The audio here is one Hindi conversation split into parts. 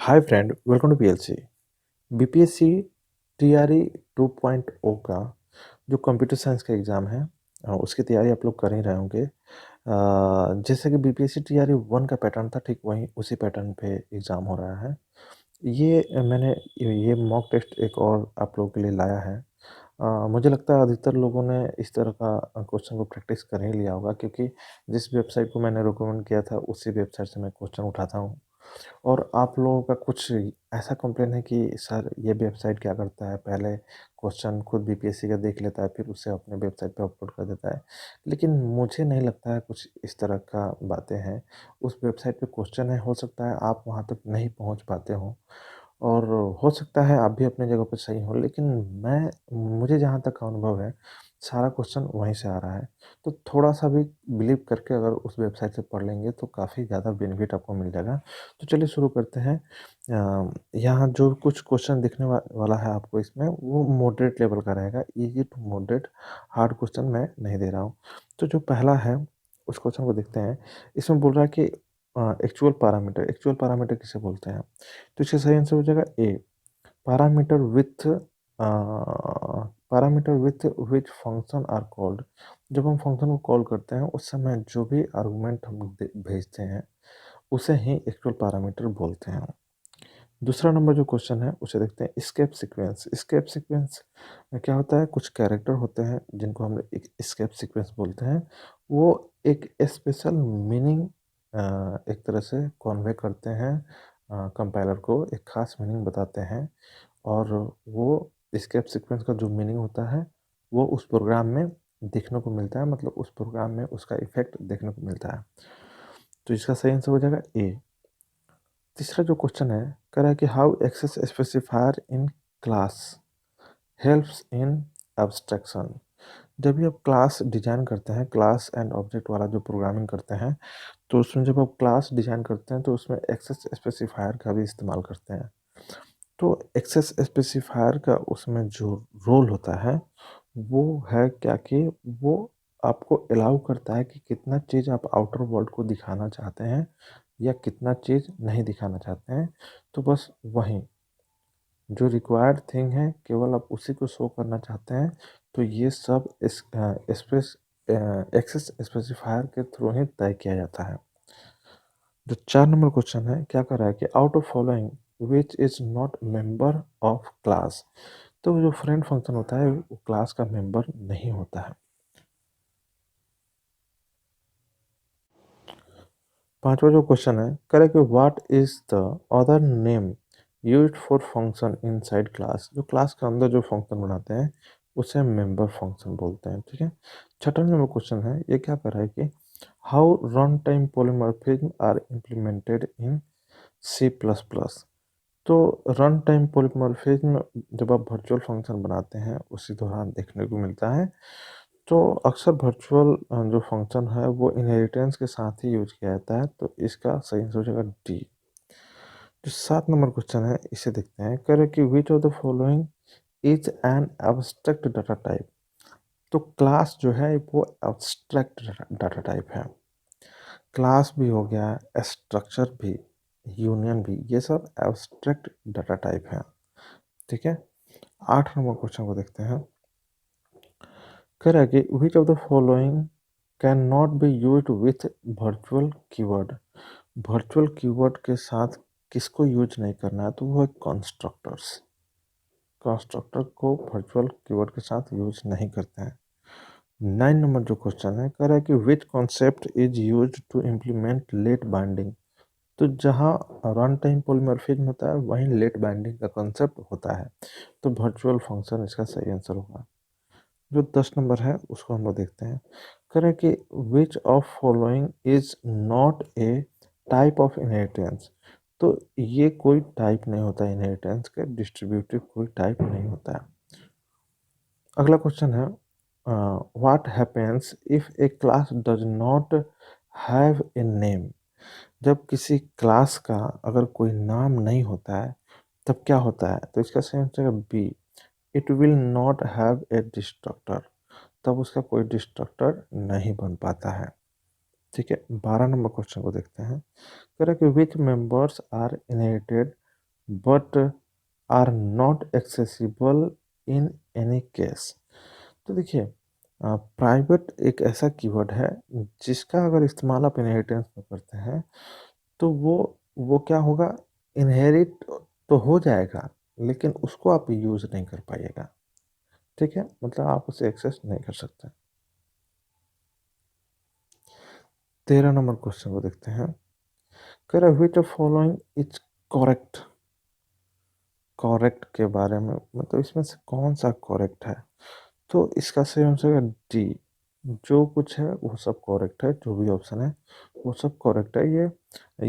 Hi friend, welcome to PLC. BPSC TRE 2.0 का जो कंप्यूटर साइंस का एग्ज़ाम है, उसकी तैयारी आप लोग कर ही रहे होंगे। जैसे कि बीपीएससी टीआरई 1 का पैटर्न था, ठीक वहीं उसी पैटर्न पे एग्ज़ाम हो रहा है। मैंने ये मॉक टेस्ट एक और आप लोगों के लिए लाया है। मुझे लगता है अधिकतर लोगों ने इस तरह का क्वेश्चन को प्रैक्टिस कर ही लिया होगा, क्योंकि जिस वेबसाइट को मैंने रिकमेंड किया था उसी वेबसाइट से मैं क्वेश्चन उठाता हूँ। और आप लोगों का कुछ ऐसा कंप्लेन है कि सर ये वेबसाइट क्या करता है, पहले क्वेश्चन खुद बीपीएससी का देख लेता है, फिर उसे अपने वेबसाइट पे अपलोड कर देता है। लेकिन मुझे नहीं लगता है कुछ इस तरह का बातें हैं। उस वेबसाइट पे क्वेश्चन है, हो सकता है आप वहाँ तक नहीं पहुँच पाते हो, और हो सकता है आप भी अपनी जगह पे सही हो, लेकिन मुझे जहाँ तक का अनुभव है, सारा क्वेश्चन वहीं से आ रहा है। तो थोड़ा-सा भी बिलीव करके अगर उस वेबसाइट से पढ़ लेंगे तो काफ़ी ज़्यादा बेनिफिट आपको मिल जाएगा। तो चलिए शुरू करते हैं। यहाँ जो कुछ क्वेश्चन दिखने वाला है आपको इसमें, वो मॉडरेट लेवल का रहेगा, easy to moderate, hard question मैं नहीं दे रहा हूँ। तो जो पहला है, उस क्वेश्चन को देखते हैं। इसमें बोल रहा है कि एक्चुअल पैरामीटर किसे बोलते हैं? तो इसका सही आंसर हो जाएगा A, parameter with parameter with which function are called. जब हम फंक्शन को कॉल करते हैं उस समय जो भी आर्गुमेंट हम भेजते हैं उसे ही एक्चुअल पैरामीटर बोलते हैं। दूसरा नंबर जो क्वेश्चन है उसे देखते हैं, स्केप सीक्वेंस। स्केप सीक्वेंस में क्या होता है, कुछ कैरेक्टर होते हैं जिनको हम एक स्केप सीक्वेंस बोलते हैं। वो एक स्पेशल मीनिंग एक तरह से कॉन्वे करते हैं, कंपाइलर को एक खास मीनिंग बताते हैं, और वो स्केप सीक्वेंस का जो मीनिंग होता है वो उस प्रोग्राम में देखने को मिलता है, मतलब उस प्रोग्राम में उसका इफेक्ट देखने को मिलता है। तो इसका सही आंसर हो जाएगा ए। तीसरा जो क्वेश्चन है, कह रहा है कि how access specifier in class helps in abstraction. जब भी आप क्लास डिजाइन करते हैं, क्लास एंड ऑब्जेक्ट वाला जो प्रोग्रामिंग करते हैं, तो उसमें जब आप क्लास डिजाइन करते हैं तो उसमें एक्सेस स्पेसिफायर का भी इस्तेमाल करते हैं। तो एक्सेस स्पेसिफायर का उसमें जो रोल होता है वो है क्या, कि वो आपको अलाउ करता है कि कितना चीज़ आप आउटर वर्ल्ड को दिखाना चाहते हैं या कितना चीज़ नहीं दिखाना चाहते हैं। तो बस वही जो रिक्वायर्ड थिंग है, केवल आप उसी को शो करना चाहते हैं, तो ये सब इस स्पेस एक्सेस स्पेसिफायर के थ्रू ही तय किया जाता है। जो 4 नंबर क्वेश्चन है, क्या कर रहा है कि out of following which is not member of class. तो जो फ्रेंड फंक्शन होता है वो क्लास का मेंबर नहीं होता है। पांचवा जो क्वेश्चन है, करे कि what is the other name used for function inside class. जो क्लास के अंदर जो फंक्शन बनाते हैं उसे मेंबर फंक्शन बोलते हैं, ठीक है। छठा नंबर क्वेश्चन है, ये क्या कर रहा है कि how run time polymorphism are implemented in C plus plus. तो रन टाइम पॉलीमॉर्फिज्म जब आप वर्चुअल फंक्शन बनाते हैं उसी दौरान देखने को मिलता है। तो अक्सर वर्चुअल जो फंक्शन है वो इनहेरिटेंस के साथ ही यूज किया जाता है, तो इसका सही आंसर हो जाएगा डी। जो 7 नंबर क्वेश्चन है इसे देखते हैं, कह रहे कि which of the following is an abstract data type. तो क्लास जो है वो एब्स्ट्रैक्ट डाटा टाइप है। क्लास भी हो गया, स्ट्रक्चर भी, यूनियन भी, ये सब एब्स्ट्रैक्ट डाटा टाइप है, ठीक है। 8 नंबर क्वेश्चन को देखते हैं, कह रहा है कि which of the following can not be used with virtual keyword. Virtual keyword के साथ किसको यूज नहीं करना है, तो वो है कंस्ट्रक्टर्स। कंस्ट्रक्टर को वर्चुअल कीवर्ड के साथ यूज नहीं करते हैं। 9 नंबर जो क्वेश्चन है, कह रहा है कि which concept is use to implement late binding. तो जहाँ रन टाइम पॉलीमॉर्फिज्म होता है वहीं लेट बाइंडिंग का कॉन्सेप्ट होता है, तो वर्चुअल फंक्शन इसका सही आंसर होगा। जो 10 नंबर है उसको हम लोग देखते हैं, करें कि which of following is not a type of inheritance. तो ये कोई टाइप नहीं होता है, इनहेरिटेंस का डिस्ट्रीब्यूटिव कोई टाइप नहीं होता है। अगला क्वेश्चन है, what happens if A class does not have a name. जब किसी क्लास का अगर कोई नाम नहीं होता है तब क्या होता है, तो इसका सही आंसर है B, it will not have a destructor. तब उसका कोई डिस्ट्रक्टर नहीं बन पाता है, ठीक है। 12 नंबर क्वेश्चन को देखते हैं, कह रहा है कि which members are inherited but are not accessible in any case. तो देखिए, प्राइवेट एक ऐसा कीवर्ड है जिसका अगर इस्तेमाल आप इनहेरिटेंस में करते हैं तो वो क्या होगा, इनहेरिट तो हो जाएगा लेकिन उसको आप यूज नहीं कर पाइएगा। ठीक है, मतलब आप उसे एक्सेस नहीं कर सकते। 13 नंबर क्वेश्चन को देखते हैं। कह रहा which of following is correct. Correct के बारे में मतलब इसमें से कौन सा करेक्ट है, तो इसका सही आंसर है डी। जो कुछ है वो सब करेक्ट है, जो भी ऑप्शन है वो सब करेक्ट है।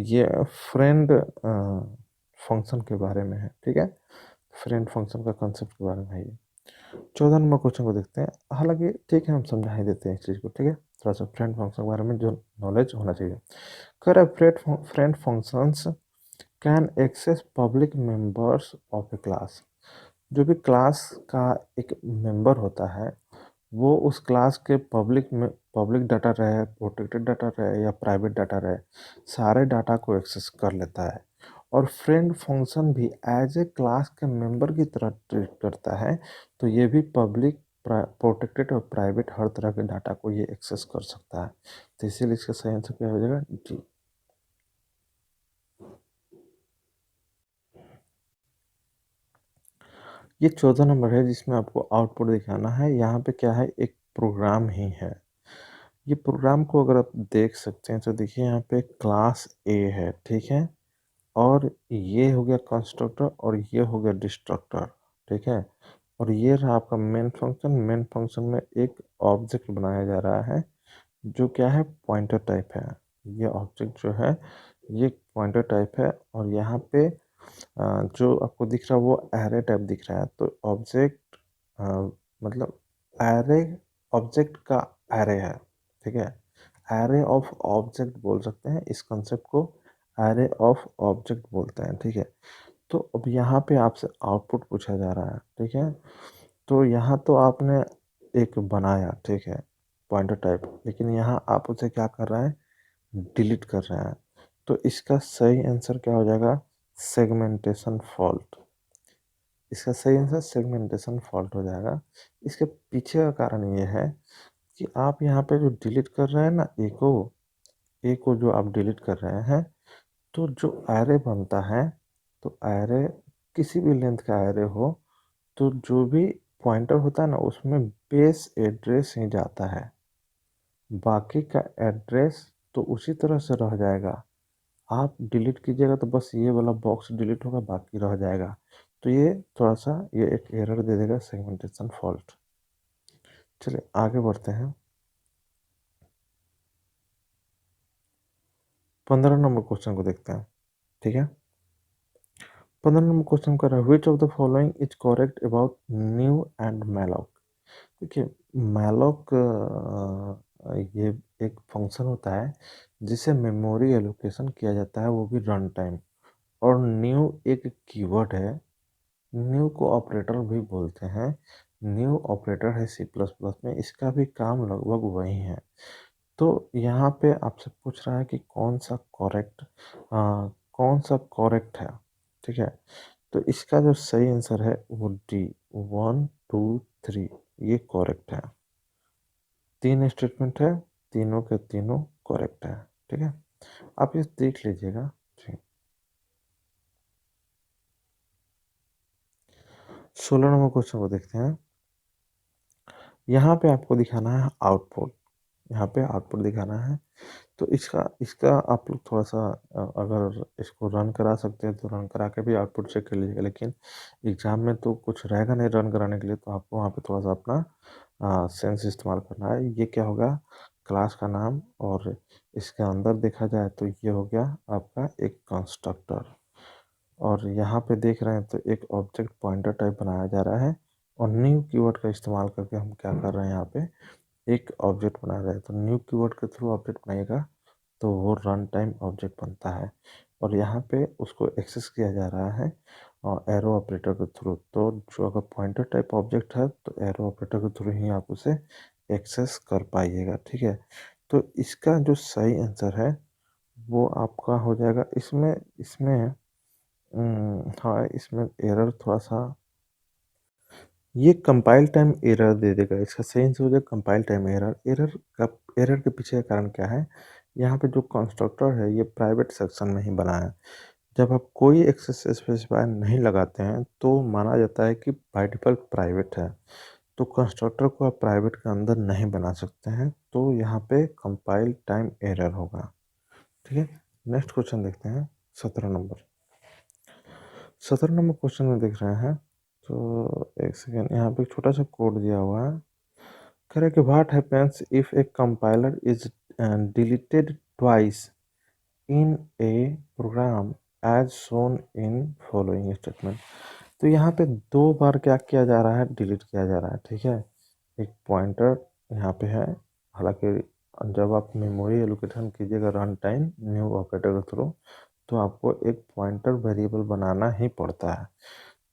ये फ्रेंड फंक्शन के बारे में है। ठीक है, फ्रेंड फंक्शन का कंसेप्ट के बारे में है ये। 14 नंबर क्वेश्चन को देखते हैं। हालांकि ठीक है, हम समझा ही देते हैं इस चीज़ को। ठीक है, थोड़ा सा फ्रेंड फंक्शन के बारे में जो नॉलेज होना चाहिए। कह रहा है friend functions can access public members of a class. जो भी क्लास का एक मेंबर होता है वो उस क्लास के पब्लिक डाटा रहे, प्रोटेक्टेड डाटा रहे या प्राइवेट डाटा रहे, सारे डाटा को एक्सेस कर लेता है। और फ्रेंड फंक्शन भी एज ए क्लास के मेंबर की तरह ट्रीट करता है। तो ये भी पब्लिक, प्रोटेक्टेड और प्राइवेट हर तरह के डाटा को ये एक्सेस कर सकता है। तो इसीलिए इसका सही आंसर क्या हो जाएगा, जी। ये 14 नंबर है जिसमें आपको आउटपुट दिखाना है। यहाँ पे क्या है, एक प्रोग्राम ही है। ये प्रोग्राम को अगर आप देख सकते हैं तो देखिए यहाँ पे क्लास ए है। ठीक है, और ये हो गया कंस्ट्रक्टर और ये हो गया डिस्ट्रक्टर। ठीक है, और ये रहा आपका मेन फंक्शन। मेन फंक्शन में एक ऑब्जेक्ट बनाया जा रहा है जो क्या है, पॉइंटर टाइप है। ये ऑब्जेक्ट जो है ये पॉइंटर टाइप है। और यहाँ पे जो आपको दिख रहा है वो एरे टाइप दिख रहा है। तो ऑब्जेक्ट मतलब एरे, ऑब्जेक्ट का एरे है। ठीक है, एरे ऑफ ऑब्जेक्ट बोल सकते हैं इस कंसेप्ट को, एरे ऑफ ऑब्जेक्ट बोलते हैं। ठीक है, तो अब यहाँ पे आपसे आउटपुट पूछा जा रहा है। ठीक है, तो यहाँ तो आपने एक बनाया, ठीक है, पॉइंटर टाइप, लेकिन यहाँ आप उसे क्या कर रहे हैं, डिलीट कर रहे हैं। तो इसका सही आंसर क्या हो जाएगा, सेगमेंटेशन फॉल्ट। इसका सही आंसर सेगमेंटेशन फॉल्ट हो जाएगा। इसके पीछे का कारण ये है कि आप यहाँ पे जो डिलीट कर रहे हैं ना, ए को जो आप डिलीट कर रहे हैं, तो जो एरे बनता है, तो एरे किसी भी लेंथ का एरे हो तो जो भी पॉइंटर होता है ना उसमें बेस एड्रेस ही जाता है, बाकी का एड्रेस तो उसी तरह से रह जाएगा। आप डिलीट कीजिएगा तो बस ये वाला बॉक्स डिलीट होगा, बाकी रह जाएगा। तो ये थोड़ा सा ये एक एरर दे देगा, सेगमेंटेशन फॉल्ट। चलिए आगे बढ़ते हैं। 15 नंबर क्वेश्चन को देखते हैं। ठीक है, 15 नंबर क्वेश्चन कर रहा है which of the following is correct about new and malloc. देखिए, मैलॉक ये एक फंक्शन होता है जिसे मेमोरी एलोकेशन किया जाता है, वो भी रन टाइम। और न्यू एक कीवर्ड है, न्यू को ऑपरेटर भी बोलते हैं। न्यू ऑपरेटर है सी प्लस प्लस में, इसका भी काम लगभग वही है। तो यहाँ पे आपसे पूछ रहा है कि कौन सा करेक्ट है। ठीक है, तो इसका जो सही आंसर है वो डी, 1 2 3, ये करेक्ट है। 3 स्टेटमेंट है, तीनों के तीनों करेक्ट है। ठीक है, आप ये देख लीजिएगा। जी। 16 नंबर क्वेश्चन को देखते हैं। यहाँ पे आपको दिखाना है आउटपुट। यहाँ पे आउटपुट दिखाना है। तो इसका इसका आप लोग थोड़ा सा अगर इसको रन करा सकते हैं तो रन करा के भी आउटपुट चेक कर लीजिएगा। लेकिन एग्जाम में तो कुछ रहेगा नहीं रन कराने के लिए, तो आपको वहाँ पे थोड़ा सा अपना सेंस इस्तेमाल करना है। ये क्या होगा, क्लास का नाम, और इसके अंदर देखा जाए तो ये हो गया आपका एक कंस्ट्रक्टर। और यहाँ पे देख रहे हैं तो एक ऑब्जेक्ट पॉइंटर टाइप बनाया जा रहा है। और न्यू कीवर्ड का इस्तेमाल करके हम क्या कर रहे हैं, यहाँ पे एक ऑब्जेक्ट बना रहे हैं। तो न्यू कीवर्ड के थ्रू ऑब्जेक्ट बनाएगा तो वो रन टाइम ऑब्जेक्ट बनता है। और यहाँ पे उसको एक्सेस किया जा रहा है और एरो ऑपरेटर के थ्रू। तो जो अगर पॉइंटर टाइप ऑब्जेक्ट है तो एरो ऑपरेटर के थ्रू ही आप उसे एक्सेस कर पाइएगा। ठीक है, तो इसका जो सही आंसर है वो आपका हो जाएगा, इसमें इसमें हाँ, इसमें एरर थोड़ा सा, ये कंपाइल टाइम एरर दे देगा, इसका सही आंसर हो जाएगा कंपाइल टाइम एरर। एरर के पीछे का कारण क्या है? यहाँ पे जो कंस्ट्रक्टर है ये प्राइवेट सेक्शन में ही बना है। जब आप कोई एक्सेस स्पेसिफायर नहीं लगाते हैं तो माना जाता है कि बाय डिफॉल्ट प्राइवेट है, तो कंस्ट्रक्टर को आप प्राइवेट के अंदर नहीं बना सकते हैं, तो यहाँ पे कंपाइल टाइम एरर होगा। ठीक है, नेक्स्ट क्वेश्चन देखते हैं। 17 नंबर 17 नंबर क्वेश्चन में देख रहे हैं, तो एक सेकेंड, यहाँ पे एक छोटा सा कोड दिया हुआ है। कह रहा है कि what happens if a compiler is deleted twice in a program as shown in following statement. तो यहाँ पे 2 बार क्या किया जा रहा है? डिलीट किया जा रहा है। ठीक है, एक पॉइंटर यहाँ पे है, हालांकि जब आप मेमोरी एलोकेशन कीजिएगा रन टाइम न्यू ऑपरेटर के थ्रू, तो आपको एक पॉइंटर वेरिएबल बनाना ही पड़ता है।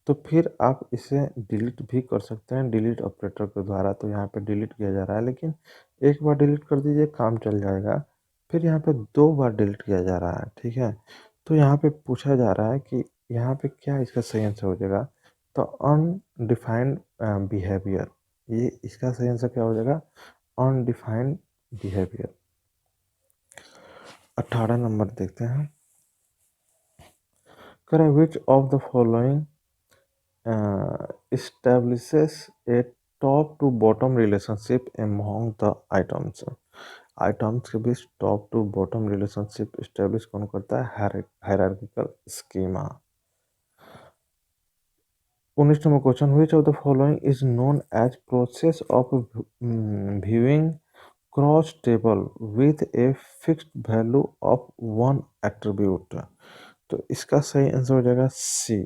तो फिर आप इसे डिलीट भी कर सकते हैं डिलीट ऑपरेटर के द्वारा। तो यहाँ पे डिलीट किया जा रहा है, लेकिन एक बार डिलीट कर दीजिए काम चल जाएगा। फिर यहाँ पे 2 बार डिलीट किया जा रहा है। ठीक है, तो यहाँ पे पूछा जा रहा है कि यहाँ पे क्या इसका सही आंसर हो जाएगा? तो अनडिफाइंड बिहेवियर, ये इसका सही आंसर क्या हो जाएगा? Undefined behaviour. 18 नंबर देखते हैं। करें which of the following establishes a top to bottom relationship among the items। Items के बीच top to bottom relationship establish कौन करता है? Hierarchical schema. 19 number question, which of the following is known as process of viewing cross table with a fixed value of one attribute. तो इसका सही आंसर हो जाएगा सी,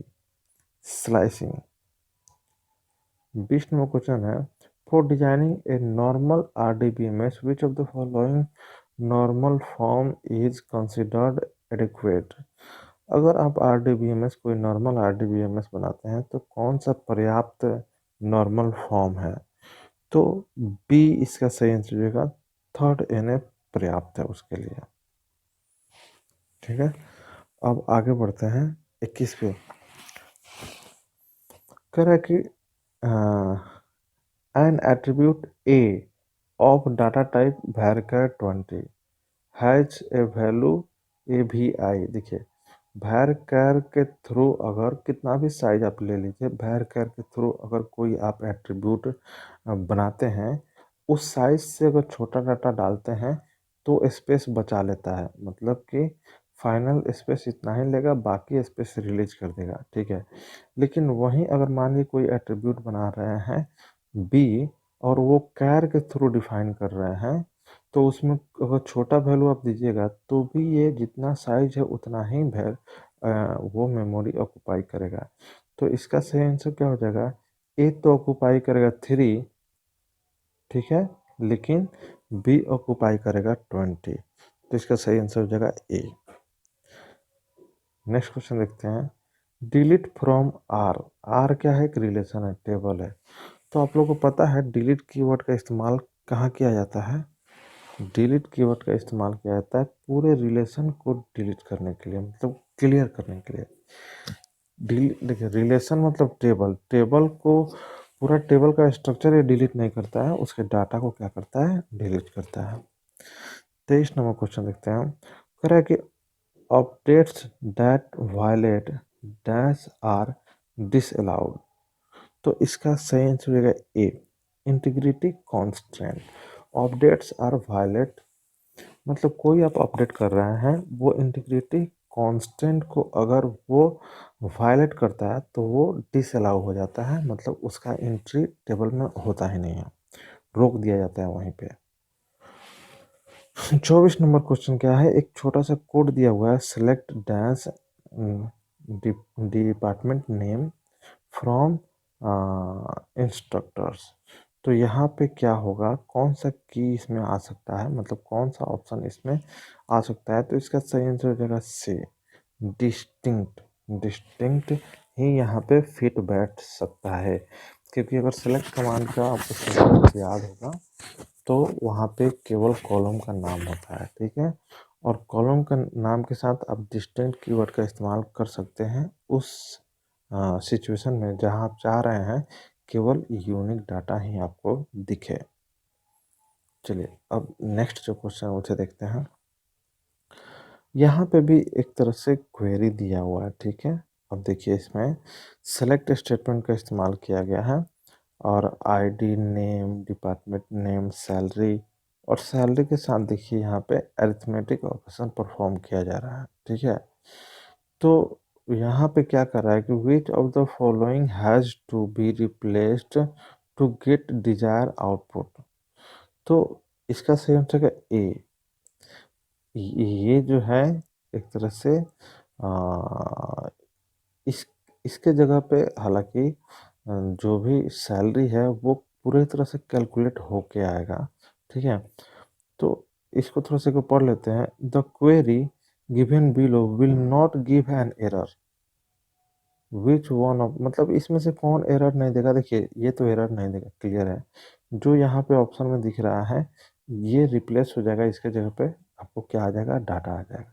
स्लाइसिंग। 20 नंबर क्वेश्चन है, for designing a normal RDBMS which of the following normal form is considered adequate. अगर आप RDBMS कोई नॉर्मल RDBMS बनाते हैं तो कौन सा पर्याप्त नॉर्मल फॉर्म है? तो बी इसका सही आंसर होगा, थर्ड NF पर्याप्त है उसके लिए। ठीक है, अब आगे बढ़ते हैं 21 पे। कह रहा है कि an attribute A of data type varchar 20 has a value AVI। देखिए, varchar के थ्रू अगर कितना भी साइज आप ले लीजिए, varchar के थ्रू अगर कोई आप एट्रीब्यूट बनाते हैं, उस साइज से अगर छोटा डाटा डालते हैं तो स्पेस बचा लेता है, मतलब कि फाइनल स्पेस इतना ही लेगा, बाकी स्पेस रिलीज कर देगा। ठीक है, लेकिन वहीं अगर मान लीजिए कोई एट्रीब्यूट बना रहे हैं बी और वो कैर के थ्रू डिफाइन कर रहे हैं, तो उसमें अगर छोटा वैल्यू आप दीजिएगा तो भी ये जितना साइज है उतना ही वो मेमोरी ऑक्यूपाई करेगा। तो इसका सही आंसर क्या हो जाएगा? ए तो ऑक्यूपाई करेगा 3, ठीक है, लेकिन बी ऑक्यूपाई करेगा 20। तो इसका सही आंसर हो जाएगा ए। नेक्स्ट क्वेश्चन देखते हैं। Delete from are. आर क्या है? एक रिलेशन है, टेबल है। तो आप लोगों को पता है डिलीट कीवर्ड का इस्तेमाल कहाँ किया जाता है? डिलीट कीवर्ड का इस्तेमाल किया जाता है पूरे रिलेशन को डिलीट करने के लिए, मतलब क्लियर करने के लिए। देखिए, रिलेशन मतलब टेबल, टेबल को पूरा टेबल का स्ट्रक्चर ये डिलीट नहीं करता है, उसके डाटा को क्या करता है? डिलीट करता है। 23 नंबर क्वेश्चन देखते हैं। कह रहा है कि updates that violate dash are disallowed. तो इसका सही आंसर हो जाएगा A, integrity constant. Updates are violate, मतलब कोई आप अपडेट कर रहे हैं, वो इंटीग्रिटी कांस्टेंट को अगर वो वायलेट करता है तो वो डिसअलाउ हो जाता है, मतलब उसका एंट्री टेबल में होता ही नहीं है, रोक दिया जाता है वहीं पे। 24 नंबर क्वेश्चन क्या है? एक छोटा सा कोड दिया हुआ है, select dash department name from instructors. तो यहाँ पे क्या होगा? कौन सा की इसमें आ सकता है, मतलब कौन सा ऑप्शन इसमें आ सकता है? तो इसका सही आंसर हो जाएगा सी, डिस्टिंक्ट। डिस्टिंक्ट ही यहाँ पे फिट बैठ सकता है, क्योंकि अगर सेलेक्ट कमांड का आपको सिंटेक्स याद होगा तो वहाँ पे केवल कॉलम का नाम होता है। ठीक है, और कॉलम का नाम के साथ आप डिस्टिंक्ट कीवर्ड का इस्तेमाल कर सकते हैं उस सिचुएशन में जहां आप चाह रहे हैं केवल यूनिक डाटा ही आपको दिखे। चलिए अब नेक्स्ट जो क्वेश्चन है उसे देखते हैं। यहाँ पे भी एक तरह से क्वेरी दिया हुआ है, ठीक है। अब देखिए इसमें सेलेक्ट स्टेटमेंट का इस्तेमाल किया गया है और ID, name, department name, salary, और सैलरी के साथ देखिए यहाँ पे अरिथमेटिक ऑपरेशन परफॉर्म किया जा रहा है, ठीक है। तो यहाँ पे क्या कर रहा है कि which of the following has to be replaced to get desire output. तो इसका सही आंसर है ए। ये जो है एक तरह से आ, इस इसके जगह पे हालांकि जो भी सैलरी है वो पूरे तरह से कैलकुलेट होके आएगा, ठीक है। तो इसको थोड़ा सा को पढ़ लेते हैं। The query given below will not give an error which one of, मतलब इसमें से कौन एरर नहीं देगा। देखिए ये तो एरर नहीं देगा, क्लियर है। जो यहाँ पे ऑप्शन में दिख रहा है ये रिप्लेस हो जाएगा, इसके जगह पे आपको क्या आ जाएगा, डाटा आ जाएगा।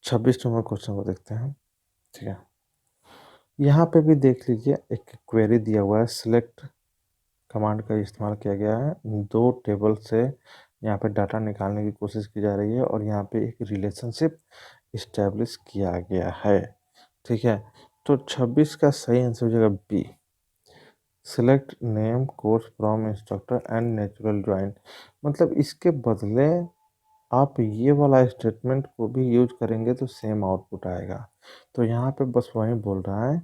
26 नंबर क्वेश्चन को देखते हैं, ठीक है। यहाँ पे भी देख लीजिए एक क्वेरी दिया हुआ है, सिलेक्ट कमांड का इस्तेमाल किया गया है। दो टेबल से यहाँ पे डाटा निकालने की कोशिश की जा रही है और यहाँ पे एक रिलेशनशिप इस्टेब्लिश किया गया है, ठीक है। तो 26 का सही आंसर हो जाएगा B, select name course from instructor and natural join. मतलब इसके बदले आप ये वाला स्टेटमेंट को भी यूज करेंगे तो सेम आउटपुट आएगा। तो यहाँ पे बस वही बोल रहा है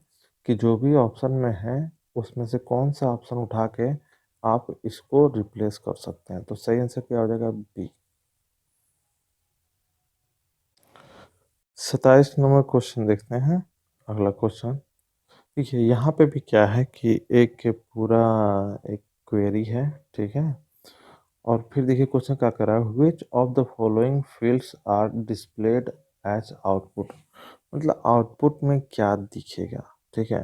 कि जो भी ऑप्शन में है उसमें से कौन सा ऑप्शन उठा के आप इसको रिप्लेस कर सकते हैं। तो सही आंसर क्या हो जाएगा, बी। 27 नंबर क्वेश्चन देखते हैं। अगला क्वेश्चन देखिए, यहाँ पे भी क्या है कि एक पूरा एक क्वेरी है, ठीक है। और फिर देखिए क्वेश्चन क्या कर रहा है, which of the following fields are displayed as output. मतलब आउटपुट में क्या दिखेगा, ठीक है।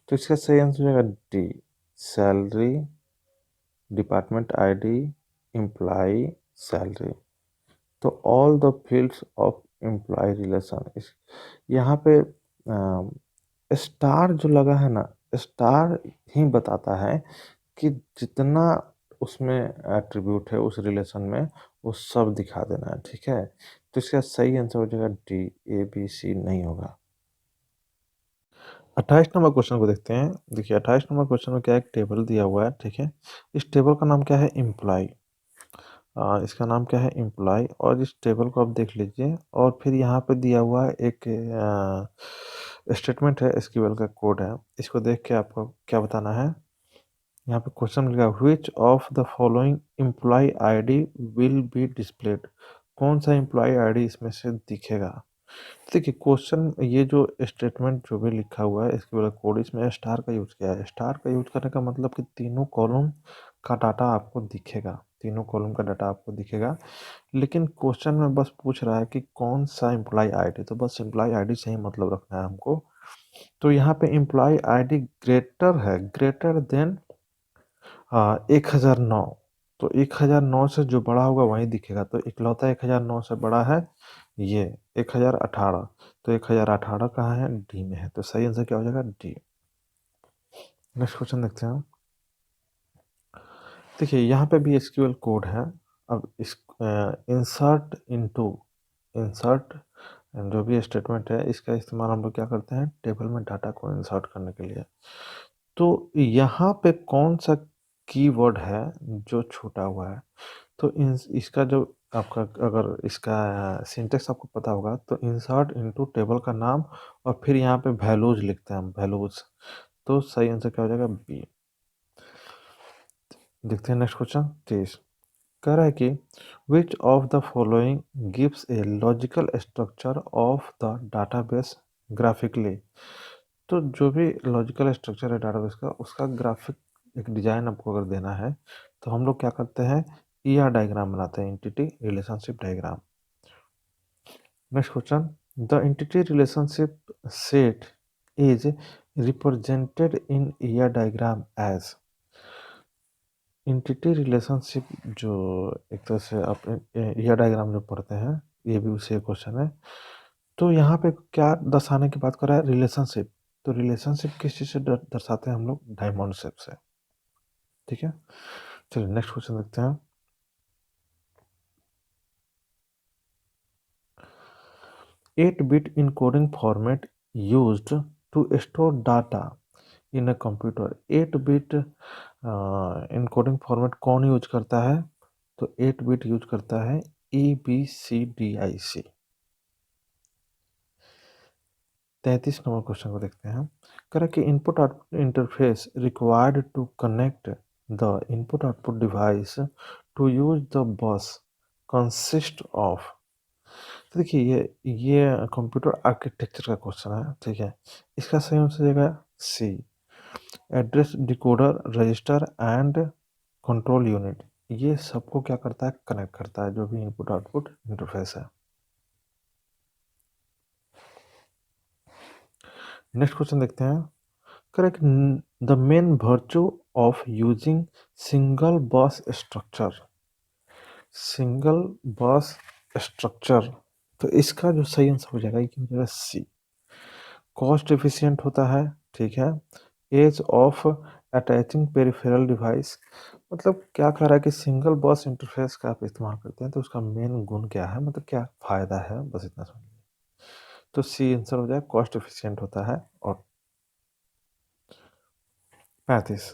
तो इसका सही आंसर हो जाएगा D, salary, department ID, employee salary. तो all the fields of employee relation, इस यहाँ पे स्टार जो लगा है ना, स्टार ही बताता है कि जितना उसमें एट्रीब्यूट है उस रिलेशन में वो सब दिखा देना है, ठीक है। तो इसका सही आंसर हो जाएगा डी, ए बी सी नहीं होगा। 28 नंबर क्वेश्चन को देखते हैं। देखिए 28 नंबर क्वेश्चन में क्या है, एक टेबल दिया हुआ है, ठीक है। इस टेबल का नाम क्या है, एम्प्लॉय। इसका नाम क्या है, एम्प्लॉय। और इस टेबल को आप देख लीजिए और फिर यहाँ पे दिया हुआ है एक स्टेटमेंट है, एसक्यूएल का कोड है। इसको देख के आपको क्या बताना है। यहाँ पे क्वेश्चन लिखा, which of the following employ ID will be displayed. कौन सा एम्प्लॉय आईडी इसमें से दिखेगा। देखिए क्वेश्चन ये जो स्टेटमेंट जो भी लिखा हुआ है इसके बाद कोड, इसमें स्टार का यूज किया है। स्टार का यूज करने का मतलब कि तीनों कॉलम का डाटा आपको दिखेगा, तीनों कॉलम का डाटा आपको दिखेगा। लेकिन क्वेश्चन में बस पूछ रहा है कि कौन सा एम्प्लॉय आईडी, तो बस एम्प्लॉय आईडी से ही मतलब रखना है हमको। तो यहाँ पे एम्प्लॉय आईडी ग्रेटर है, ग्रेटर देन 1009। तो 1009 से जो बड़ा होगा वही दिखेगा। तो इकलौता 1009 से बड़ा है ये 1018। तो 1018 कहाँ है, डी में है। तो सही आंसर क्या हो जाएगा, डी। नेक्स्ट क्वेश्चन देखते हैं। देखिए यहाँ पे भी एसक्यूएल कोड है। अब इस इंसर्ट इनटू, इंसर्ट जो भी स्टेटमेंट है इसका इस्तेमाल हम लोग क्या करते हैं, टेबल में डाटा को इंसर्ट करने के लिए। तो यहाँ पे कौन सा कीवर्ड है जो छूटा हुआ है। तो इसका जो आपका, अगर इसका सिंटेक्स आपको पता होगा तो इंसर्ट इनटू टेबल का नाम और फिर यहाँ पे वैल्यूज लिखते हैं हम, वैल्यूज। तो सही आंसर क्या हो जाएगा, बी। देखते हैं नेक्स्ट क्वेश्चन 23। कह रहा है कि which of the following gives a logical structure of the database graphically. तो जो भी लॉजिकल स्ट्रक्चर है डाटाबेस का, उसका ग्राफिक एक डिजाइन आपको अगर देना है तो हम लोग क्या करते हैं, ईआर डायग्राम बनाते हैं, entity relationship diagram. Next question, the entity relationship set is represented in ER diagram as. Entity relationship जो एक तरह से आप यह डायग्राम जो पढ़ते हैं, ये भी उसी क्वेश्चन है। तो यहाँ पे क्या दर्शाने की बात कर रहा है? रिलेशनशिप। तो रिलेशनशिप किस चीज़ से दर्शाते हैं हम लोग? डायमंड शेप से। ठीक है, चलिए नेक्स्ट क्वेश्चन देखते हैं। 8-bit encoding format used to store data in a computer। 8-bit encoding format कौन यूज करता है? तो 8-bit यूज करता है EBCDIC। 33 नंबर क्वेश्चन को देखते हैं। करें कि input output interface required to connect the input output device to use the bus consist of. तो देखिए ये कंप्यूटर आर्किटेक्चर का क्वेश्चन है, ठीक है। इसका सही आंसर हो जाएगा C, address decoder register and control unit. ये सबको क्या करता है? कनेक्ट करता है, जो भी इनपुट आउटपुट इंटरफेस है। नेक्स्ट क्वेश्चन देखते हैं। Correct the main virtue of using single बस स्ट्रक्चर। सिंगल बस स्ट्रक्चर, तो इसका जो सही आंसर हो जाएगा, ये हो जाएगा सी, कॉस्ट एफिशिएंट होता है। ठीक है, as of attaching peripheral device. मतलब क्या कह रहा है कि सिंगल बस इंटरफेस का आप इस्तेमाल करते हैं तो उसका मेन गुण क्या है, मतलब क्या फायदा है, बस इतना समझिए। तो सी आंसर हो जाए, कॉस्ट एफिशिएंट होता है। और 35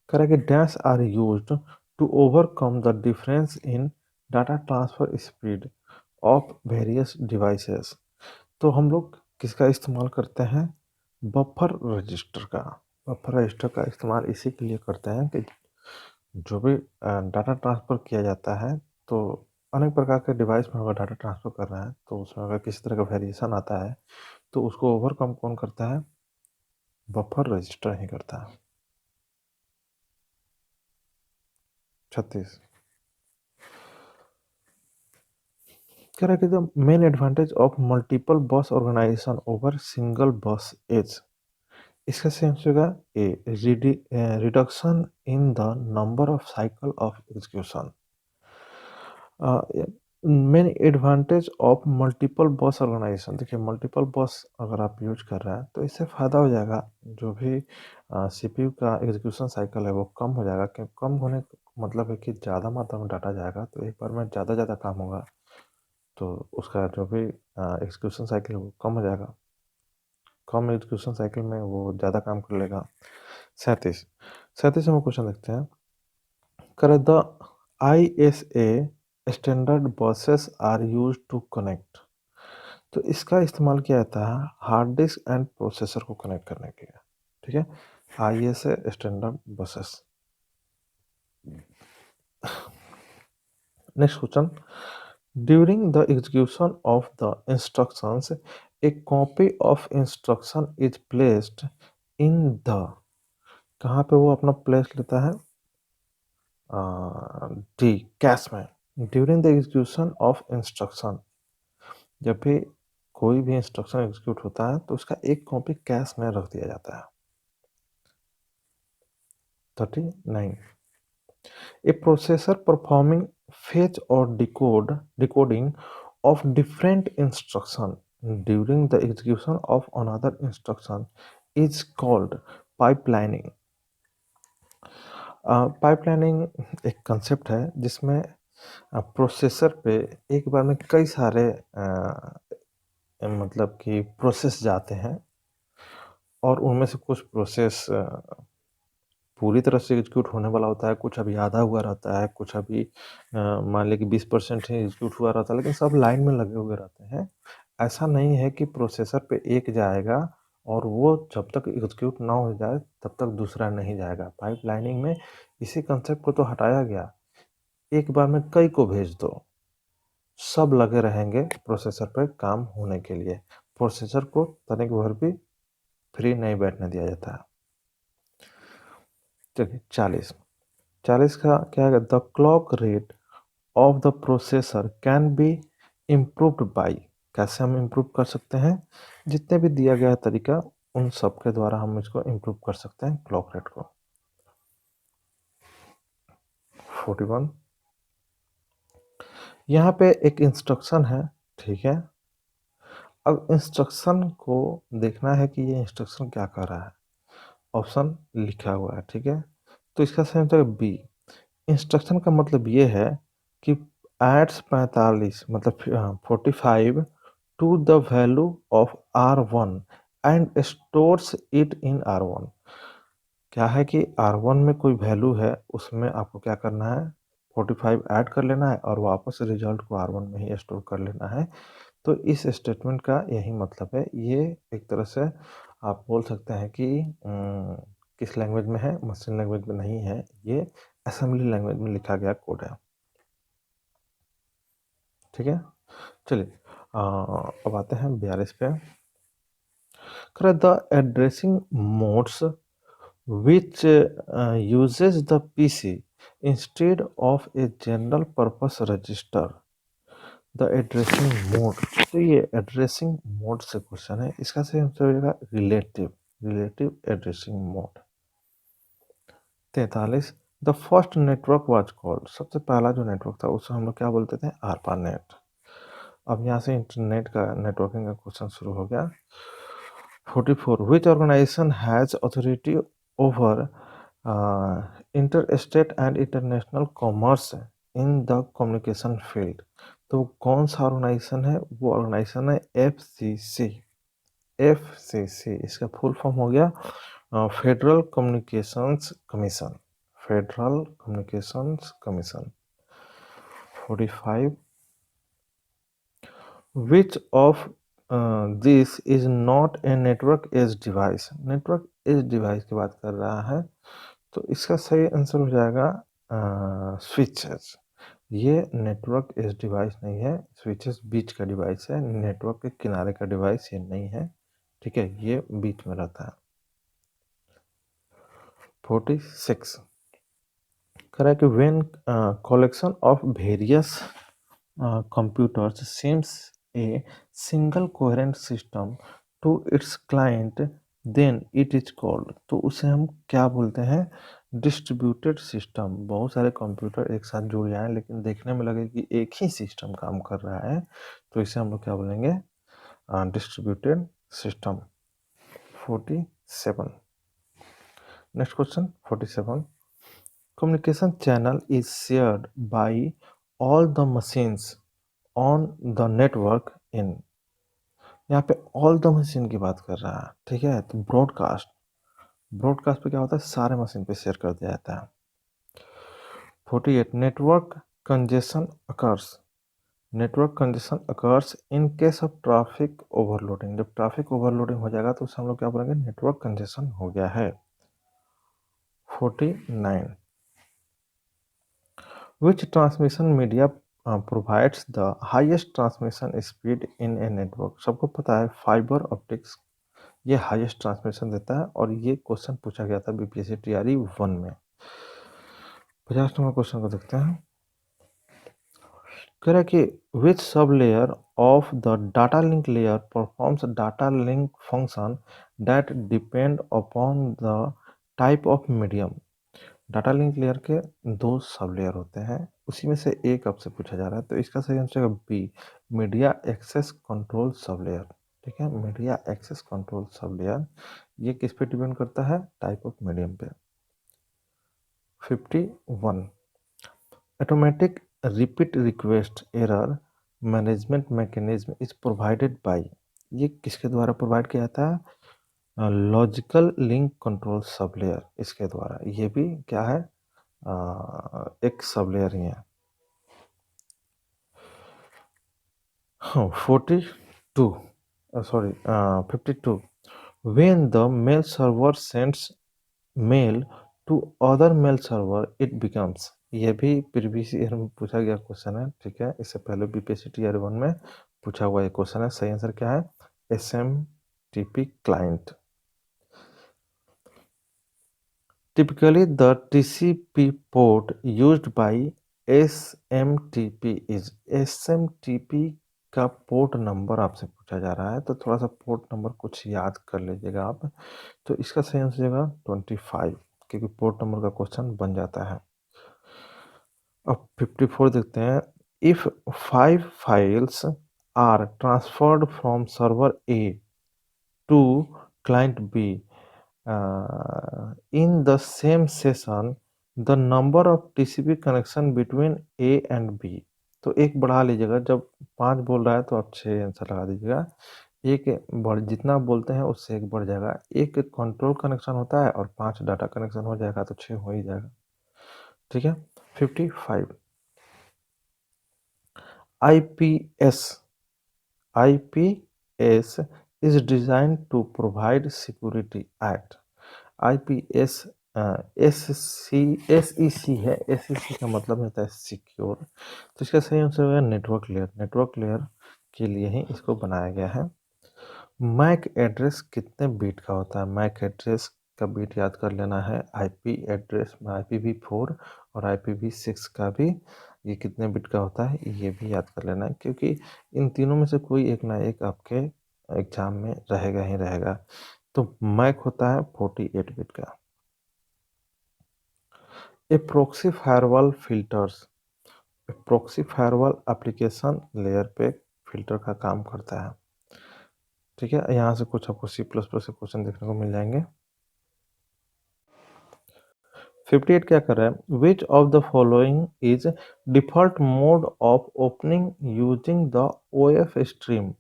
कह रहा है कि dash are used to overcome the difference in data transfer speed of various devices. तो हम लोग किसका इस्तेमाल करते हैं? बफर रजिस्टर का। बफर रजिस्टर का इस्तेमाल इसी के लिए करते हैं कि जो भी डाटा ट्रांसफ़र किया जाता है, तो अनेक प्रकार के डिवाइस में अगर डाटा ट्रांसफ़र कर रहे हैं तो उसमें अगर किसी तरह का वेरिएशन आता है तो उसको ओवरकम कौन करता है? बफर रजिस्टर ही करता है। 36 कह रहा है कि the main advantage of multiple bus organization over single bus is. इसका सेंस होगा A, reduction in the number of cycle of execution. Main advantage of multiple bus organization, देखिए मल्टीपल बस अगर आप यूज कर रहे हैं तो इससे फ़ायदा हो जाएगा, जो भी सीपीयू का एग्जीक्यूशन साइकिल है वो कम हो जाएगा। क्यों कम होने का मतलब है कि ज़्यादा मात्रा में डाटा जाएगा तो एक बार में ज़्यादा ज़्यादा काम होगा, तो उसका जो भी एग्जीक्यूशन साइकिल है वो कम हो जाएगा। कम एग्जीक्यूशन साइकिल में वो ज़्यादा काम कर लेगा। 37 37 में क्वेश्चन देखते हैं। कर the ISA standard buses are use to connect. तो इसका इस्तेमाल किया जाता है हार्ड डिस्क एंड प्रोसेसर को कनेक्ट करने के लिए। ठीक है, ISA standard buses. Next question, during the execution of the instructions a copy of instruction is placed in the. कहाँ पे वो अपना प्लेस लेता है? डी, कैश में। ड्यूरिंग द एग्जीक्यूशन ऑफ इंस्ट्रक्शन, जब भी कोई भी इंस्ट्रक्शन एग्जीक्यूट होता है तो उसका एक कॉपी कैश में रख दिया जाता है। 39 ए प्रोसेसर परफॉर्मिंग फेच और decoding of different instruction during the execution of another instruction is called pipelining। Pipelining एक कंसेप्ट है जिसमें प्रोसेसर पे एक बार में कई सारे मतलब कि प्रोसेस जाते हैं और उनमें से कुछ प्रोसेस पूरी तरह से एग्जीक्यूट होने वाला होता है, कुछ अभी आधा हुआ रहता है, कुछ अभी मान लें कि 20% ही एग्जीक्यूट हुआ रहता है, लेकिन सब लाइन में लगे हुए रहते हैं। ऐसा नहीं है कि प्रोसेसर पे एक जाएगा और वो जब तक एग्जीक्यूट ना हो जाए तब तक दूसरा नहीं जाएगा। पाइपलाइनिंग में इसी कंसेप्ट को तो हटाया गया, एक बार में कई को भेज दो, सब लगे रहेंगे प्रोसेसर पे काम होने के लिए। प्रोसेसर को तनिक भर भी फ्री नहीं बैठने दिया जाता है। चलिए 40 का क्या है? The clock rate of the processor can be improved by. कैसे हम इम्प्रूव कर सकते हैं? जितने भी दिया गया है तरीका, उन सब के द्वारा हम इसको इम्प्रूव कर सकते हैं क्लॉक रेट को। 41। यहाँ पे एक इंस्ट्रक्शन है, ठीक है। अब इंस्ट्रक्शन को देखना है कि ये इंस्ट्रक्शन क्या कर रहा है। ऑप्शन लिखा हुआ है, ठीक है। तो इसका सही आंसर बी। इंस्ट्रक्शन का मतलब ये है कि एड्स 45 मतलब 45 to the value of R1 and stores it in R1। क्या है कि R1 में कोई वैल्यू है, उसमें आपको क्या करना है, 45 ऐड कर लेना है और वापस रिजल्ट को R1 में ही स्टोर कर लेना है। तो इस स्टेटमेंट का यही मतलब है। ये एक तरह से आप बोल सकते हैं कि किस लैंग्वेज में है, मशीन लैंग्वेज में नहीं है, ये असेंबली लैंग्वेज में लिखा गया कोड है, ठीक है। चलिए अब आते हैं 42 पे। The addressing modes which uses the PC instead of a general purpose register. The addressing mode, तो ये एड्रेसिंग मोड से क्वेश्चन है, इसका सही आंसर होगा relative addressing mode. 43। The first network was called, सबसे पहला जो नेटवर्क था उसे हम लोग क्या बोलते थे, आरपानेट। अब यहाँ से इंटरनेट का नेटवर्किंग का क्वेश्चन शुरू हो गया। 44 which organization has authority over interstate and international commerce in the communication field। तो कौन सा ऑर्गेनाइजेशन है, वो ऑर्गेनाइजेशन है FCC। FCC इसका फुल फॉर्म हो गया federal communications commission. Federal communications commission. 45 Which of this is not a network edge device? Network edge device की बात कर रहा है, तो इसका सही आंसर हो जाएगा स्विचेस। ये नेटवर्क एज डिवाइस नहीं है, स्विचेस बीच का डिवाइस है, नेटवर्क के किनारे का डिवाइस ये नहीं है, ठीक है, ये बीच में रहता है। 46 correct when collection of various computers seems a single coherent system to its client, then it is called, तो उसे हम क्या बोलते हैं, डिस्ट्रीब्यूटेड सिस्टम। बहुत सारे कंप्यूटर एक साथ जुड़ जाएं लेकिन देखने में लगे कि एक ही सिस्टम काम कर रहा है, तो इसे हम लोग क्या बोलेंगे, distributed system. 47 next question 47 communication channel is shared by all the machines on the network in। यहाँ पे ऑल द मशीन की बात कर रहा है, ठीक है। तो ब्रॉडकास्ट, ब्रॉडकास्ट पे क्या होता है, सारे मशीन पे शेयर कर दिया जाता है। 48 network congestion occurs, network congestion occurs in case of traffic overloading. जब ट्रैफिक ओवरलोडिंग हो जाएगा तो उसे हम लोग क्या बोलेंगे, नेटवर्क कंजेशन हो गया है। 49 Which transmission media provides the highest transmission speed in a network? सबको पता है फाइबर ऑप्टिक्स ये हाईएस्ट ट्रांसमिशन देता है, और ये क्वेश्चन पूछा गया था बीपीएससी टीआरई 1 में। 50 नंबर क्वेश्चन को देखते हैं। कह रहा है कि which sub layer of the data link layer performs data link function that depend upon the type of medium. Data link layer के दो सब लेयर होते हैं, उसी में से एक आपसे पूछा जा रहा है, तो इसका सही आंसर है B, media access control sub layer, ठीक है। Media access control sub layer ये किस पे डिपेंड करता है, टाइप ऑफ मीडियम पे। 51 automatic repeat request error management mechanism is provided by, ये किसके द्वारा प्रोवाइड किया जाता है, logical link control sub layer, इसके द्वारा। ये भी क्या है, एक सब लेयर ही है। 42 sorry 52 when the mail server sends mail to other mail server it becomes, ये भी प्रीवियस ईयर में पूछा गया क्वेश्चन है, ठीक है। इससे पहले बीपीएससी टीआर 1 में पूछा हुआ ये क्वेश्चन है। सही आंसर क्या है, SMTP client. Typically, the TCP port used by SMTP is, SMTP का पोर्ट नंबर आपसे पूछा जा रहा है, तो थोड़ा सा पोर्ट नंबर कुछ याद कर लीजिएगा आप। तो इसका सही आंसर होगा 25, क्योंकि पोर्ट नंबर का क्वेश्चन बन जाता है। अब 54 देखते हैं। If 5 files are transferred from server A to client B in the same session, the number of TCP connection between A and B. तो एक बढ़ा लीजिएगा, जब 5 बोल रहा है तो आप 6 आंसर लगा दीजिएगा। एक बढ़ जितना बोलते हैं उससे एक बढ़ जाएगा। एक कंट्रोल कनेक्शन होता है और 5 डाटा कनेक्शन हो जाएगा तो 6 हो ही जाएगा। ठीक है। 55 IPS IPS is designed to provide security at IPS SEC है। SEC का मतलब होता है सिक्योर। तो इसका सही आंसर होगा नेटवर्क लेयर। नेटवर्क लेयर के लिए ही इसको बनाया गया है। मैक एड्रेस कितने बीट का होता है? मैक एड्रेस का बीट याद कर लेना है। आईपी एड्रेस में IPv4 और IPv6 का भी ये कितने बिट का होता है ये भी याद कर लेना है, क्योंकि इन तीनों में से कोई एक ना एक आपके एग्जाम में रहेगा ही रहेगा। तो मैक होता है 48 बिट का। A proxy firewall filters. Proxy firewall application layer पे फिल्टर का काम करता है। ठीक है, यहाँ से कुछ आपको C++ से क्वेश्चन देखने को मिल जाएंगे। 58 क्या कर रहा है? Which of the following is default mode of opening using the OF stream.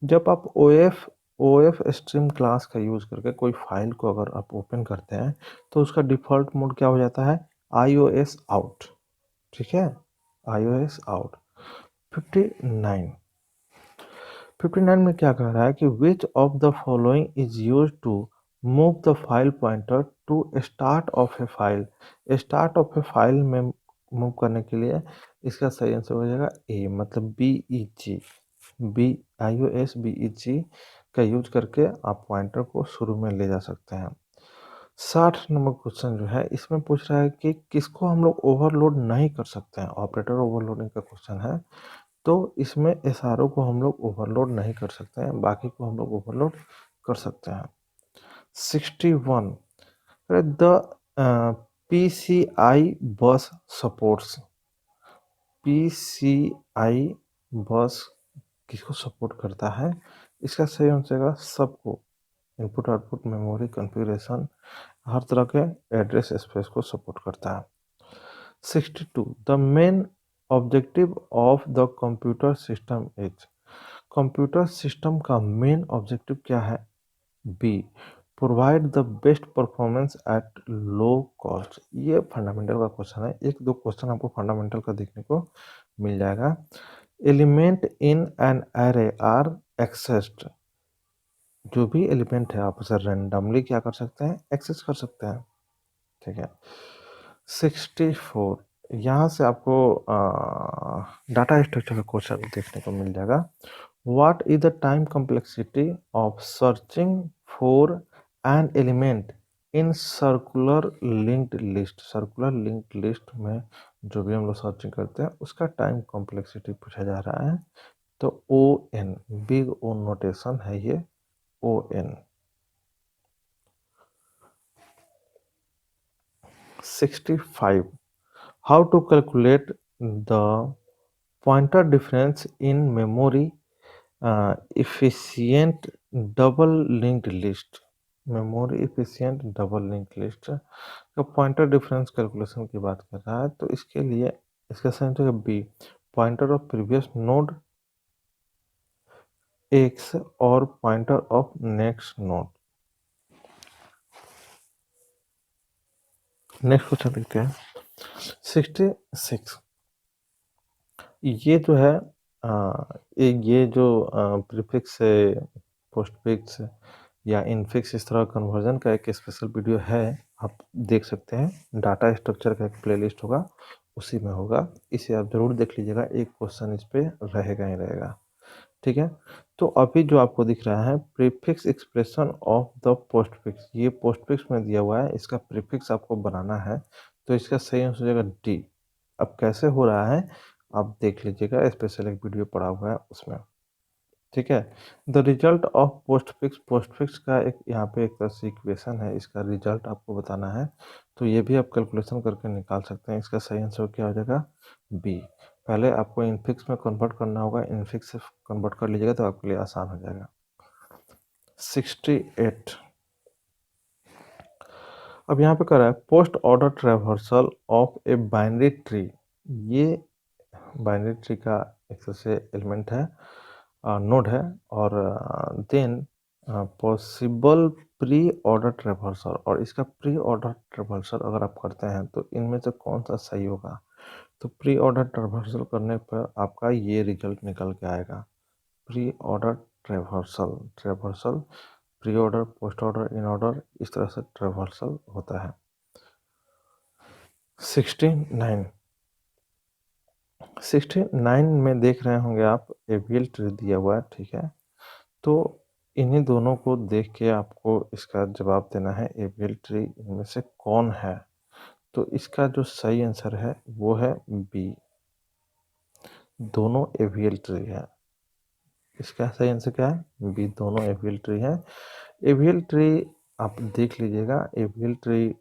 जब आप OF स्ट्रीम क्लास का यूज करके कोई फाइल को अगर आप ओपन करते हैं तो उसका डिफॉल्ट मोड क्या हो जाता है? iOS out. ठीक है, iOS आउट। 59 59 में क्या कह रहा है कि which of the following is use to move the file pointer to start of a file. Start of a file में मूव करने के लिए इसका सही आंसर हो जाएगा ए, मतलब BEG। iOS BEG का यूज करके आप पॉइंटर को शुरू में ले जा सकते हैं। 60 नंबर क्वेश्चन जो है इसमें पूछ रहा है कि किसको हम लोग ओवरलोड नहीं कर सकते हैं। ऑपरेटर ओवरलोडिंग का क्वेश्चन है। तो इसमें एसआरओ को हम लोग ओवरलोड नहीं कर सकते हैं, बाकी को हम लोग ओवरलोड कर सकते हैं। 61 द PCI बस सपोर्ट्स। PCI बस किसको सपोर्ट करता है? इसका सही आंसर होगा सबको। इनपुट आउटपुट मेमोरी कॉन्फ़िगरेशन हर तरह के एड्रेस स्पेस को सपोर्ट करता है। 62 the main objective of the computer system is. Computer system का मेन ऑब्जेक्टिव क्या है? B, provide the best performance at low cost. ये फंडामेंटल का क्वेश्चन है। एक दो क्वेश्चन आपको फंडामेंटल का देखने को मिल जाएगा। Element in an array are accessed. जो भी एलिमेंट है आप उसे रेंडमली क्या कर सकते हैं? एक्सेस कर सकते हैं। ठीक है। 64 यहाँ से आपको डाटा स्ट्रक्चर का क्वेश्चन देखने को मिल जाएगा। What is the time complexity of searching for an element in circular linked list. Circular linked list में जो भी हम लोग सर्चिंग करते हैं उसका टाइम कॉम्प्लेक्सिटी पूछा जा रहा है। तो ON, बिग O नोटेशन है ये, ON। 65 how to calculate the pointer difference in memory efficient double linked list। Memory efficient double link list का पॉइंटर डिफरेंस कैलकुलेशन की बात कर रहा है। तो इसके लिए इसका सही है B, pointer of previous node X और pointer of next node. Next question देखते हैं। 66 ये जो है ये जो प्रीफिक्स है, पोस्टफिक्स या इनफिक्स, इस तरह कन्वर्जन का एक स्पेशल वीडियो है, आप देख सकते हैं। डाटा स्ट्रक्चर का एक प्लेलिस्ट होगा, उसी में होगा, इसे आप जरूर देख लीजिएगा। एक क्वेश्चन इस पे रहेगा ही रहेगा। ठीक है। तो अभी जो आपको दिख रहा है prefix expression of the postfix, ये पोस्टफिक्स में दिया हुआ है, इसका प्रीफिक्स आपको बनाना है। तो इसका सही आंसर हो जाएगा डी। अब कैसे हो रहा है आप देख लीजिएगा, स्पेशल एक वीडियो पड़ा हुआ है उसमें। ठीक है। द रिजल्ट ऑफ पोस्टफिक्स का एक यहाँ पे एक तरह से इक्वेशन है, इसका रिजल्ट आपको बताना है, तो ये भी आप कैलकुलेशन करके निकाल सकते हैं। इसका सही आंसर क्या हो जाएगा? बी। पहले आपको इनफिक्स में कन्वर्ट करना होगा, इनफिक्स से कन्वर्ट कर लीजिएगा तो आपके लिए आसान हो जाएगा। 68। अब यहाँ पे कर रहा है post order traversal of a binary tree. ये बाइनरी ट्री का एक तरह से एलिमेंट है, नोड है, और then possible pre order traversal, और इसका प्री ऑर्डर ट्रेवर्सल अगर आप करते हैं तो इनमें से कौन सा सही होगा? तो प्री ऑर्डर ट्रेवर्सल करने पर आपका ये रिजल्ट निकल के आएगा, pre order traversal. Traversal pre order, post order, in order, इस तरह से ट्रेवर्सल होता है। 69। 69 में देख रहे होंगे आप एवियल ट्री दिया हुआ है, ठीक है। तो इन्हीं दोनों को देख के आपको इसका जवाब देना है, एवियल ट्री इनमें से कौन है? तो इसका जो सही आंसर है वो है बी, दोनों एवियल ट्री है। इसका सही आंसर क्या है? बी, दोनों एवियल ट्री है। एवियल ट्री आप देख लीजिएगा, एवियल ट्री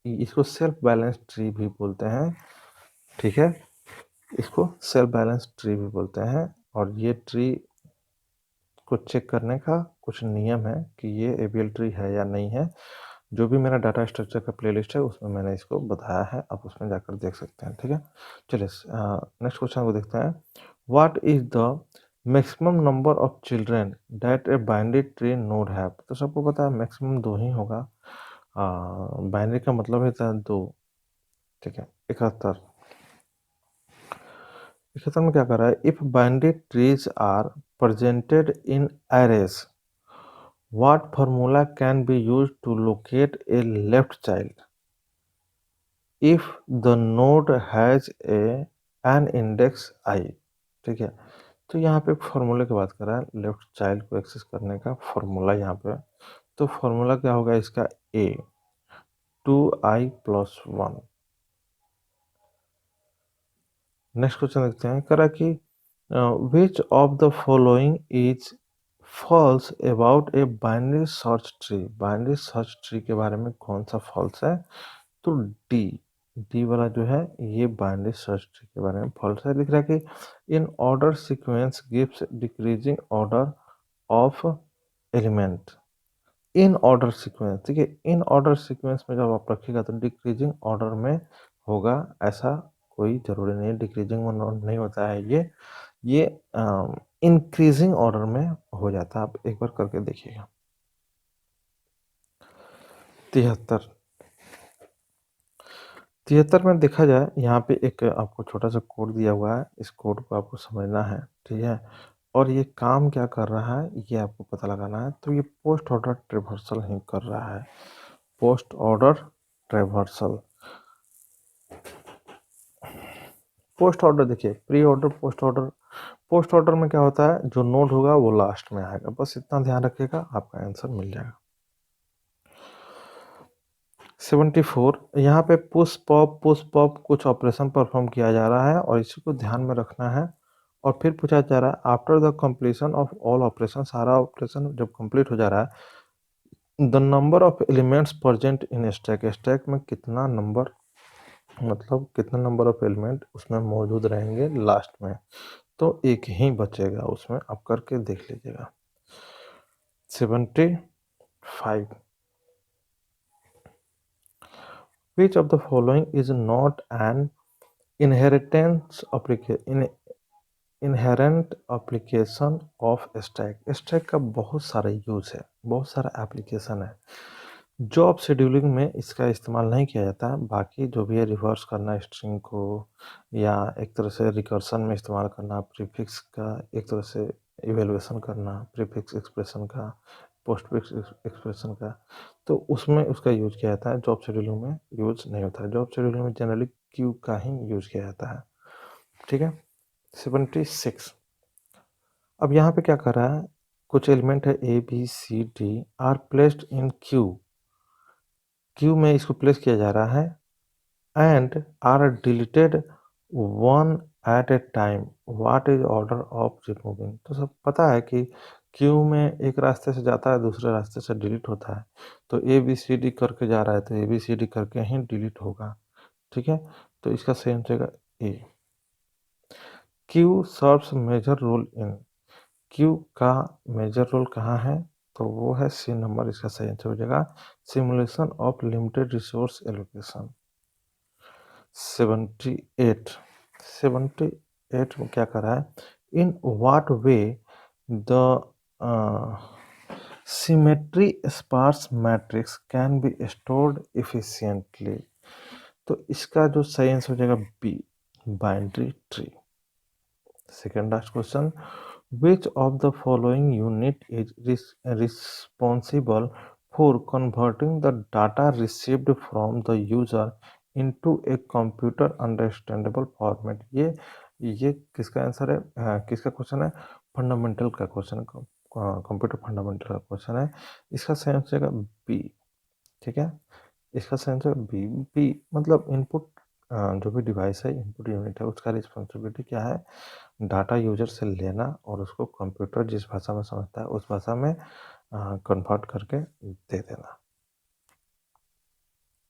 इसको सेल्फ बैलेंस ट्री भी बोलते हैं, ठीक है। इसको सेल्फ बैलेंस ट्री भी बोलते हैं, और ये ट्री को चेक करने का कुछ नियम है कि ये एवियल ट्री है या नहीं है। जो भी मेरा डाटा स्ट्रक्चर का प्लेलिस्ट है उसमें मैंने इसको बताया है, आप उसमें जाकर देख सकते हैं, ठीक है। चलिए नेक्स्ट क्वेश्चन को देखते हैं। What is the maximum number of children that A binary tree node have? तो सबको पता है मैक्सिमम 2 ही होगा, बाइनरी का मतलब है 2, ठीक है। 71। 71 में क्या कर रहा है? If binary trees are presented in arrays, what formula can be used to locate a left child if the node has an index I? ठीक है। तो यहाँ पे फॉर्मूले की बात कर रहा है, लेफ्ट चाइल्ड को एक्सेस करने का फॉर्मूला यहाँ पे। तो फॉर्मूला क्या होगा इसका? a 2i+1। नेक्स्ट क्वेश्चन देखते हैं, करा कि which of the following is false about a binary search tree? Binary search tree के बारे में कौन सा फॉल्स है? तो डी, डी वाला जो है ये बाइनरी सर्च ट्री के बारे में फॉल्स है। लिख रहा है कि in order sequence gives decreasing order of element. In order sequence, ठीक है, इन ऑर्डर सीक्वेंस में जब आप रखिएगा तो डिक्रीजिंग ऑर्डर में होगा, ऐसा कोई जरूरी नहीं, डिक्रीजिंग में नहीं होता है ये इंक्रीजिंग ऑर्डर में हो जाता है। आप एक बार करके देखिएगा। 73। 73 में देखा जाए, यहाँ पे एक आपको छोटा सा कोड दिया हुआ है, इस कोड को आपको समझना है, ठीक है। और ये काम क्या कर रहा है ये आपको पता लगाना है। तो ये पोस्ट ऑर्डर ट्रेवर्सल ही कर रहा है, post order traversal. Post order देखिए, pre order, post order. Post order में क्या होता है, जो नोड होगा वो लास्ट में आएगा, बस इतना ध्यान रखिएगा, आपका आंसर मिल जाएगा। 74। यहाँ पे पुश पॉप कुछ ऑपरेशन परफॉर्म किया जा रहा है और इसी को ध्यान में रखना है। और फिर पूछा जा रहा है after the completion of all operation, सारा ऑपरेशन जब कंप्लीट हो जा रहा है, the number of elements present in stack, stack में कितना नंबर, मतलब कितना नंबर ऑफ एलिमेंट उसमें मौजूद रहेंगे लास्ट में? तो एक ही बचेगा उसमें, आप करके देख लीजिएगा। 75। Which of the following is not an inheritance inherent application of stack? Stack का बहुत सारा यूज है, बहुत सारा एप्लीकेशन है। जॉब शेड्यूलिंग में इसका इस्तेमाल नहीं किया जाता है, बाकी जो भी है रिवर्स करना स्ट्रिंग को, या एक तरह से रिकर्सन में इस्तेमाल करना, प्रीफिक्स का एक तरह से इवेल्युएशन करना, प्रीफिक्स एक्सप्रेशन का, पोस्टफिक्स एक्सप्रेशन का, तो उसमें उसका यूज किया जाता है। जॉब शेड्यूलिंग में यूज नहीं होता है, जॉब शेड्यूलिंग में जनरली क्यू का ही यूज किया जाता है, ठीक है। 76। अब यहाँ पे क्या कर रहा है, कुछ एलिमेंट है A B C D are placed in queue, queue में इसको प्लेस किया जा रहा है, and are deleted one at a time what is order of removing. तो सब पता है कि क्यू में एक रास्ते से जाता है, दूसरे रास्ते से डिलीट होता है। तो ए बी सी डी करके जा रहा है तो ए बी सी डी करके ही डिलीट होगा। ठीक है, तो इसका सही आंसर होगा A. Queue serves major role in, queue का मेजर रोल कहाँ है, तो वो है सी नंबर, इसका सही आंसर हो जाएगा simulation of limited resource allocation. 78 78 में क्या कर रहा है, in what way the symmetry sparse matrix can be stored efficiently. तो इसका जो सही आंसर हो जाएगा B, binary tree. Second last question, which of the following unit is responsible for converting the data received from the user into a computer understandable format? ये किसका आंसर है, किसका क्वेश्चन है, फंडामेंटल का क्वेश्चन है, कंप्यूटर फंडामेंटल का क्वेश्चन है। इसका सही आंसर है बी। ठीक है, इसका सही आंसर बी। बी मतलब इनपुट, जो भी डिवाइस है इनपुट यूनिट है, उसका रिस्पॉन्सिबिलिटी क्या है, डाटा यूजर से लेना और उसको कंप्यूटर जिस भाषा में समझता है उस भाषा में कन्वर्ट करके दे देना,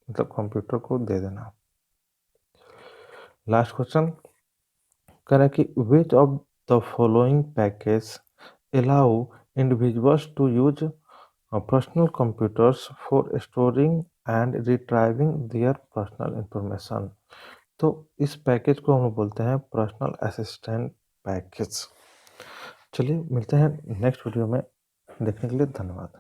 मतलब कंप्यूटर को दे देना। लास्ट क्वेश्चन कह रहा है कि which of the following package allow individuals to use personal computers for storing and retrieving their personal information. तो इस पैकेज को हम लोग बोलते हैं पर्सनल असिस्टेंट पैकेज। चलिए मिलते हैं नेक्स्ट वीडियो में, देखने के लिए धन्यवाद।